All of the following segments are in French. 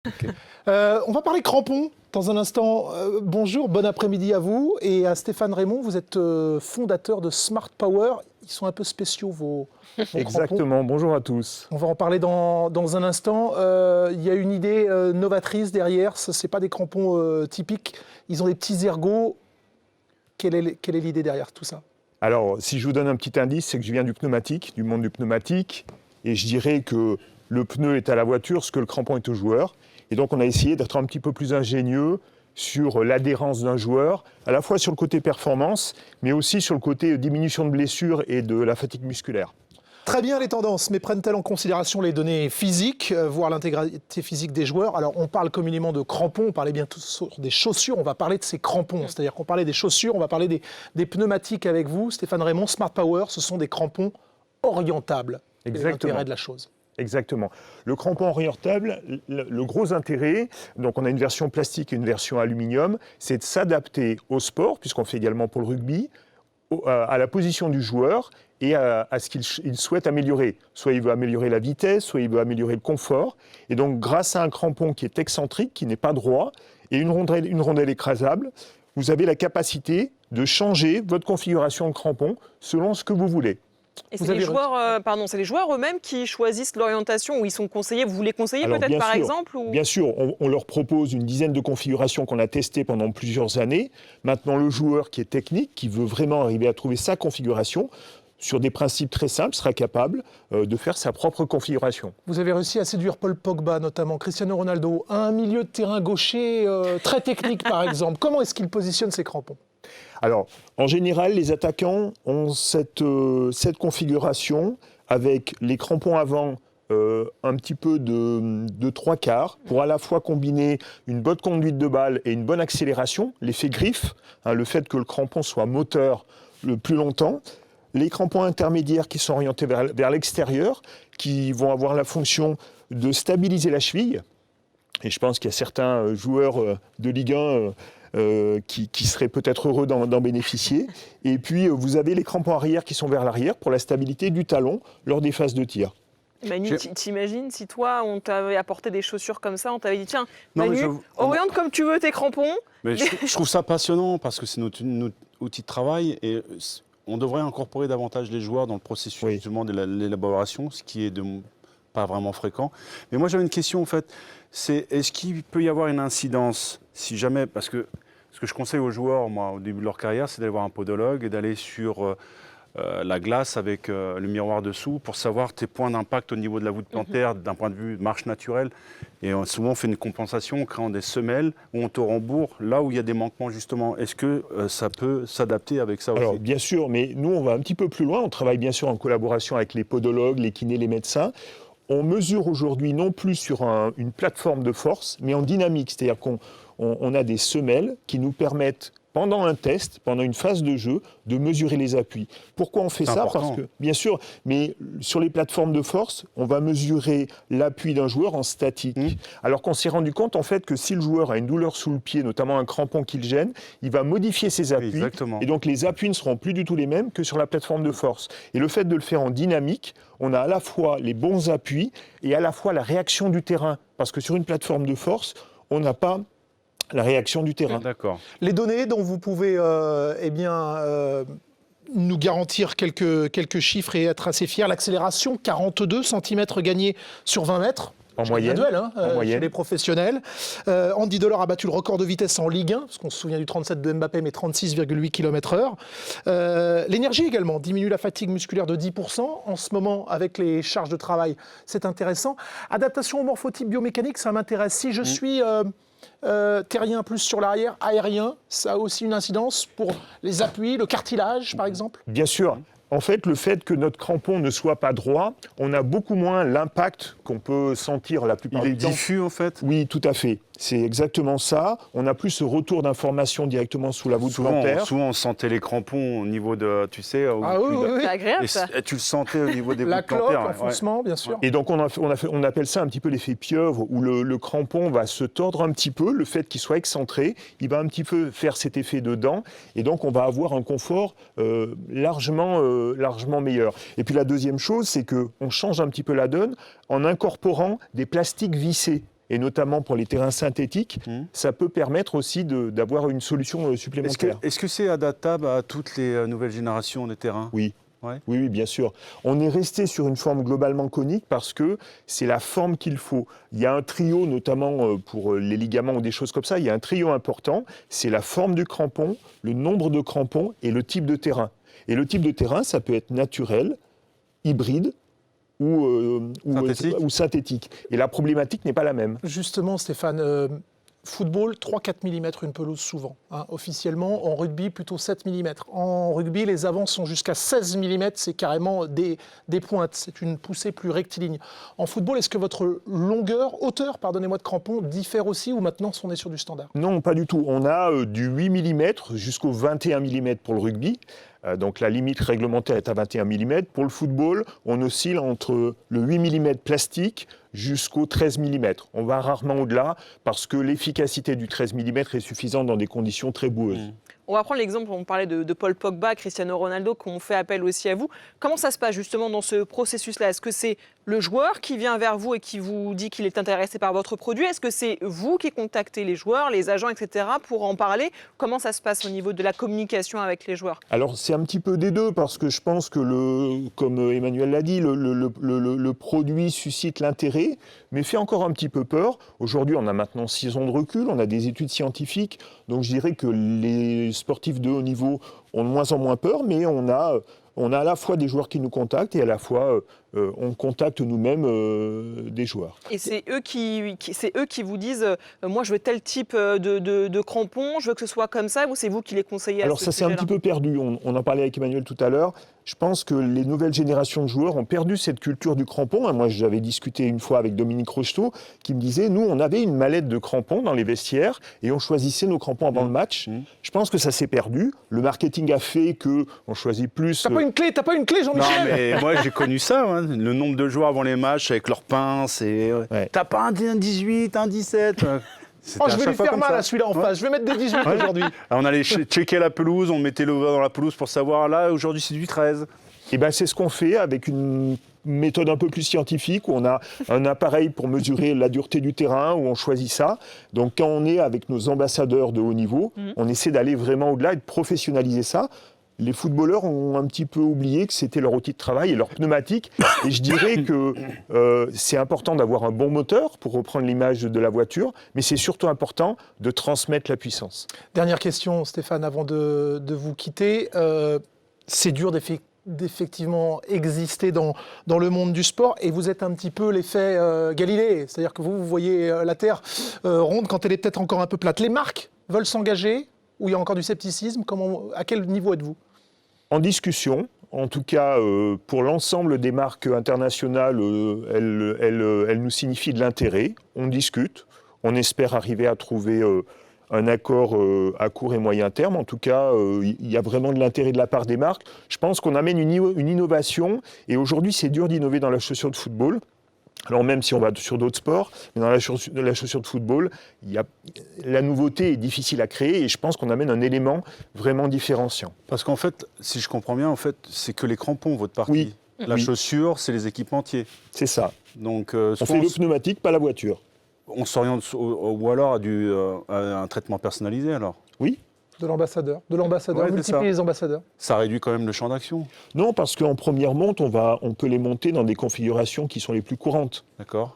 Okay. On va parler crampons dans un instant. Bonjour, bon après-midi à vous et à Stéphane Raymond. Vous êtes fondateur de Smart Power. Ils sont un peu spéciaux, vos Exactement, crampons. bonjour à tous. On va en parler dans un instant. Il y a une idée novatrice derrière. Ce n'est pas des crampons typiques. Ils ont des petits ergots. Quelle est l'idée derrière tout ça? Alors, si je vous donne un petit indice, c'est que je viens du pneumatique, du monde du pneumatique. Et je dirais que le pneu est à la voiture ce que le crampon est au joueur. Et donc, on a essayé d'être un petit peu plus ingénieux sur l'adhérence d'un joueur, à la fois sur le côté performance, mais aussi sur le côté diminution de blessures et de la fatigue musculaire. Très bien les tendances, mais prennent-elles en considération les données physiques, voire l'intégralité physique des joueurs? Alors on parle communément de crampons, on parlait bien tous des chaussures, on va parler de ces crampons. C'est-à-dire qu'on parlait des chaussures, on va parler des pneumatiques avec vous. Stéphane Raymond, Smart Power, ce sont des crampons orientables. Quel est l'intérêt de la chose? Exactement. Le crampon orientable, le gros intérêt, donc on a une version plastique et une version aluminium, c'est de s'adapter au sport, puisqu'on fait également pour le rugby, à la position du joueur et à ce qu'il souhaite améliorer. Soit il veut améliorer la vitesse, soit il veut améliorer le confort. Et donc grâce à un crampon qui est excentrique, qui n'est pas droit, et une rondelle écrasable, vous avez la capacité de changer votre configuration de crampon selon ce que vous voulez. Et c'est les joueurs eux-mêmes qui choisissent l'orientation où ils sont conseillés. Vous les conseillez peut-être par exemple ou... Bien sûr, on leur propose une dizaine de configurations qu'on a testées pendant plusieurs années. Maintenant, le joueur qui est technique, qui veut vraiment arriver à trouver sa configuration, sur des principes très simples, sera capable de faire sa propre configuration. Vous avez réussi à séduire Paul Pogba, notamment Cristiano Ronaldo, un milieu de terrain gaucher très technique par exemple. Comment est-ce qu'il positionne ses crampons? Alors, en général, les attaquants ont cette configuration avec les crampons avant un petit peu de trois quarts pour à la fois combiner une bonne conduite de balle et une bonne accélération, l'effet griffe, le fait que le crampon soit moteur le plus longtemps. Les crampons intermédiaires qui sont orientés vers l'extérieur, qui vont avoir la fonction de stabiliser la cheville. Et je pense qu'il y a certains joueurs de Ligue 1 qui seraient peut-être heureux d'en bénéficier. Et puis, vous avez les crampons arrière qui sont vers l'arrière pour la stabilité du talon lors des phases de tir. Manu, t'imagines si toi, on t'avait apporté des chaussures comme ça, on t'avait dit tiens, Manu, oriente comme tu veux tes crampons. Mais je trouve ça passionnant parce que c'est notre outil de travail et on devrait incorporer davantage les joueurs dans le processus justement de l'élaboration, ce qui est pas vraiment fréquent. Mais moi, j'avais une question en fait, c'est est-ce qu'il peut y avoir une incidence si jamais, parce que ce que je conseille aux joueurs, moi, au début de leur carrière, c'est d'aller voir un podologue et d'aller sur la glace avec le miroir dessous pour savoir tes points d'impact au niveau de la voûte plantaire d'un point de vue marche naturelle. Et souvent, on fait une compensation en créant des semelles où on te rembourre là où il y a des manquements justement. Est-ce que ça peut s'adapter avec ça aussi? Alors, bien sûr, mais nous, on va un petit peu plus loin. On travaille bien sûr en collaboration avec les podologues, les kinés, les médecins. On mesure aujourd'hui non plus sur une plateforme de force, mais en dynamique. C'est-à-dire qu'on a des semelles qui nous permettent, pendant un test, pendant une phase de jeu, de mesurer les appuis. Pourquoi on fait ça? Important. Parce que, bien sûr, mais sur les plateformes de force, on va mesurer l'appui d'un joueur en statique. Alors qu'on s'est rendu compte, en fait, que si le joueur a une douleur sous le pied, notamment un crampon qui le gêne, il va modifier ses appuis. Exactement. Et donc, les appuis ne seront plus du tout les mêmes que sur la plateforme de force. Et le fait de le faire en dynamique, on a à la fois les bons appuis et à la fois la réaction du terrain. Parce que sur une plateforme de force, on n'a pas la réaction du terrain. D'accord. Les données dont vous pouvez nous garantir quelques chiffres et être assez fiers. L'accélération, 42 cm gagnés sur 20 mètres. En moyenne. Chez les professionnels. Andy Delors a battu le record de vitesse en Ligue 1, parce qu'on se souvient du 37 de Mbappé, mais 36,8 km/h. L'énergie également diminue la fatigue musculaire de 10%. En ce moment, avec les charges de travail, c'est intéressant. Adaptation au morphotype biomécanique, ça m'intéresse. Si je suis terrien plus sur l'arrière, aérien, ça a aussi une incidence pour les appuis, le cartilage, par exemple? Bien sûr. En fait, le fait que notre crampon ne soit pas droit, on a beaucoup moins l'impact qu'on peut sentir la plupart du temps. Il est diffus, en fait? Oui, tout à fait. C'est exactement ça. On a plus ce retour d'information directement sous la voûte plantaire. Souvent, on sentait les crampons au niveau de, tu sais... C'est agréable, ça. Et tu le sentais au niveau des la voûtes plantaires. cloque, l'enfoncement, bien sûr. Et donc, on appelle ça un petit peu l'effet pieuvre, où le crampon va se tordre un petit peu. Le fait qu'il soit excentré, il va un petit peu faire cet effet de dent. Et donc, on va avoir un confort largement meilleur. Et puis, la deuxième chose, c'est qu'on change un petit peu la donne en incorporant des plastiques vissés. et notamment pour les terrains synthétiques, ça peut permettre aussi d'avoir une solution supplémentaire. Est-ce que c'est adaptable à toutes les nouvelles générations de terrains ? Oui. Ouais. Oui, bien sûr. On est resté sur une forme globalement conique parce que c'est la forme qu'il faut. Il y a un trio, notamment pour les ligaments ou des choses comme ça, il y a un trio important, c'est la forme du crampon, le nombre de crampons et le type de terrain. Et le type de terrain, ça peut être naturel, hybride ou synthétique. Et la problématique n'est pas la même. Justement, Stéphane, football, 3-4 mm une pelouse souvent. Hein. Officiellement, en rugby, plutôt 7 mm. En rugby, les avants sont jusqu'à 16 mm, c'est carrément des pointes. C'est une poussée plus rectiligne. En football, est-ce que votre hauteur, pardonnez-moi, de crampon diffère aussi ou maintenant on est sur du standard ? Non, pas du tout. On a du 8 mm jusqu'au 21 mm pour le rugby. Donc la limite réglementaire est à 21 mm. Pour le football, on oscille entre le 8 mm plastique jusqu'au 13 mm. On va rarement au-delà parce que l'efficacité du 13 mm est suffisante dans des conditions très boueuses. On va prendre l'exemple, on parlait de Paul Pogba, Cristiano Ronaldo, qu'on fait appel aussi à vous. Comment ça se passe justement dans ce processus-là ? Est-ce que c'est le joueur qui vient vers vous et qui vous dit qu'il est intéressé par votre produit ? Est-ce que c'est vous qui contactez les joueurs, les agents, etc. pour en parler ? Comment ça se passe au niveau de la communication avec les joueurs ? Alors c'est un petit peu des deux parce que je pense que, comme Emmanuel l'a dit, le produit suscite l'intérêt, mais fait encore un petit peu peur. Aujourd'hui, on a maintenant 6 ans de recul, on a des études scientifiques, donc je dirais que les sportifs de haut niveau ont de moins en moins peur, mais on a à la fois des joueurs qui nous contactent et à la fois on contacte nous-mêmes des joueurs. Et c'est eux qui vous disent moi je veux tel type de crampons, je veux que ce soit comme ça, ou c'est vous qui les conseillez à Alors ce ça c'est un petit peu perdu, on en parlait avec Emmanuel tout à l'heure. Je pense que les nouvelles générations de joueurs ont perdu cette culture du crampon. Moi, j'avais discuté une fois avec Dominique Rocheteau qui me disait, nous, on avait une mallette de crampons dans les vestiaires et on choisissait nos crampons avant le match. Je pense que ça s'est perdu. Le marketing a fait qu'on choisit plus... T'as pas une clé, Jean-Michel ? Non, mais moi, j'ai connu ça. Hein. Le nombre de joueurs avant les matchs avec leurs pinces et... Ouais. T'as pas un 18, un 17 Oh, je vais lui faire mal à celui-là en face. Je vais mettre des 18 aujourd'hui. Alors, on allait checker la pelouse, on mettait le doigt dans la pelouse pour savoir, là, aujourd'hui, c'est du 13. Et ben, c'est ce qu'on fait avec une méthode un peu plus scientifique où on a un appareil pour mesurer la dureté du terrain, où on choisit ça. Donc, quand on est avec nos ambassadeurs de haut niveau, on essaie d'aller vraiment au-delà et de professionnaliser ça. Les footballeurs ont un petit peu oublié que c'était leur outil de travail et leur pneumatique. Et je dirais que c'est important d'avoir un bon moteur, pour reprendre l'image de la voiture, mais c'est surtout important de transmettre la puissance. Dernière question, Stéphane, avant de vous quitter. C'est dur d'effectivement exister dans le monde du sport et vous êtes un petit peu l'effet Galilée. C'est-à-dire que vous voyez la Terre ronde quand elle est peut-être encore un peu plate. Les marques veulent s'engager ou il y a encore du scepticisme ? À quel niveau êtes-vous ? En discussion, en tout cas pour l'ensemble des marques internationales, elles nous signifient de l'intérêt. On discute, on espère arriver à trouver un accord à court et moyen terme. En tout cas, il y a vraiment de l'intérêt de la part des marques. Je pense qu'on amène une innovation et aujourd'hui c'est dur d'innover dans la chaussure de football. Alors même si on va sur d'autres sports, mais dans la chaussure de football, la nouveauté est difficile à créer et je pense qu'on amène un élément vraiment différenciant. Parce qu'en fait, si je comprends bien, en fait, c'est que les crampons, votre partie. Oui. La chaussure, c'est les équipementiers. C'est ça. Donc, on fait le pneumatique, pas la voiture. On s'oriente ou alors à un traitement personnalisé alors ? Oui. De l'ambassadeur, Ouais, multiplier les ambassadeurs. Ça réduit quand même le champ d'action. Non, parce qu'en première monte, on peut les monter dans des configurations qui sont les plus courantes. D'accord.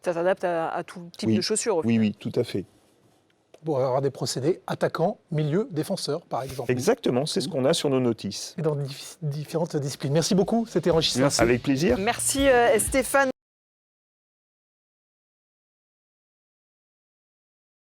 Ça s'adapte à tout type de chaussures. Oui, tout à fait. Pour avoir des procédés attaquant, milieu, défenseur, par exemple. Exactement, c'est ce qu'on a sur nos notices. Et dans différentes disciplines. Merci beaucoup, c'était enrichissant. Merci. Avec plaisir. Merci Stéphane.